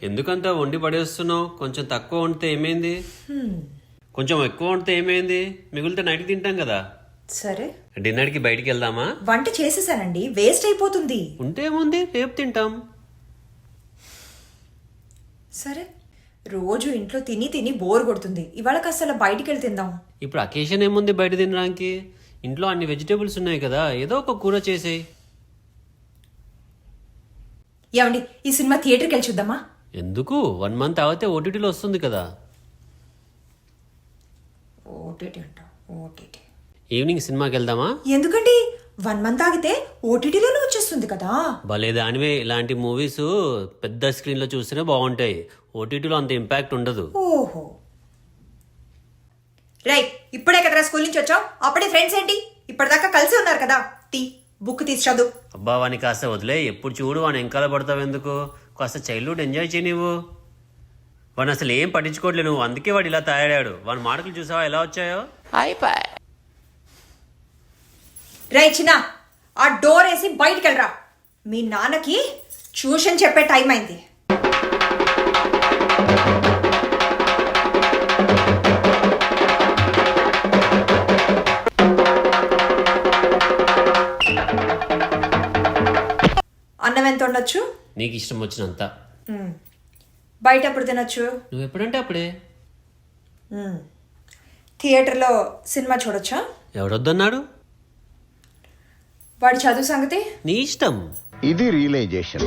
ఎందుకంత వండి పడేస్తున్నావు? కొంచెం తక్కువ వండితే ఏమైంది? కొంచెం ఎక్కువ వండితే ఏమైంది? మిగిలితే నైట్కి తింటాం కదా. సరే, డిన్నర్కి బయటికి వెళ్దామా? వంట చేసేసానండి, వేస్ట్ అయిపోతుంది. ఉంటే ఏముంది, రేపు తింటాం. సరే, రోజు ఇంట్లో తిని తిని బోర్ కొడుతుంది. ఇవాళ కాస్త బయటికి వెళ్ళి తిందాం. ఇప్పుడు అకేషన్ ఏముంది బయట తినడానికి? ఇంట్లో అన్ని వెజిటేబుల్స్ ఉన్నాయి కదా, ఏదో ఒక కూర చేసేయి. ఏమండి, ఈ సినిమా థియేటర్కి వెళ్ళి చూద్దామా? ఎందుకు? 1 మంత్ ఆగితే ఓటీటీలో వస్తుంది కదా. ఓటీటీ అంట, ఓటీటీ. ఈవినింగ్ సినిమాకి వెళ్దామా? ఎందుకండి, 1 మంత్ ఆగితే ఓటీటీలోనే వచ్చేస్తుంది కదా. భలే దానివే, ఇలాంటి మూవీస్ పెద్ద స్క్రీన్లో చూస్తేనే బాగుంటాయి. ఓటీటీలో అంత ఇంపాక్ట్ ఉండదు. ఓహో, రైట్. ఇప్పుడే కదరా స్కూల్ నుంచి వచ్చావు, అప్పుడే ఫ్రెండ్స్ ఏంటి? ఇప్పటిదాకా కలిసి ఉన్నారు కదా. బుక్ తీసి చదువు. అబ్బా, వాని కాస్త వదిలే. ఎప్పుడు చూడు వాని వెనకాల పడతావు ఎందుకు? కాస్త చైల్డ్హుడ్ ఎంజాయ్ చేయి నువ్వు. వాడు అసలు ఏం పట్టించుకోవట్లే నువ్వు, అందుకే వాడు ఇలా తయారాడు. వాని మాటలు చూసావా ఎలా వచ్చాయో? రైట్ చిన్న, ఆ డోర్ వేసి బయటికి వెళ్ళరా. మీ నాన్నకి ట్యూషన్ చెప్పే టైం అయింది. అన్నం ఎంత ఉండొచ్చు? నీకు ఇష్టం వచ్చినంత. బయట ఎప్పుడు తినొచ్చు? నువ్వు ఎప్పుడంటే అప్పుడే. థియేటర్లో సినిమా చూడొచ్చా? ఎవడొద్దన్నాడు? వాడి చదువు సంగతి నీ ఇష్టం. ఇది రియలైజేషన్.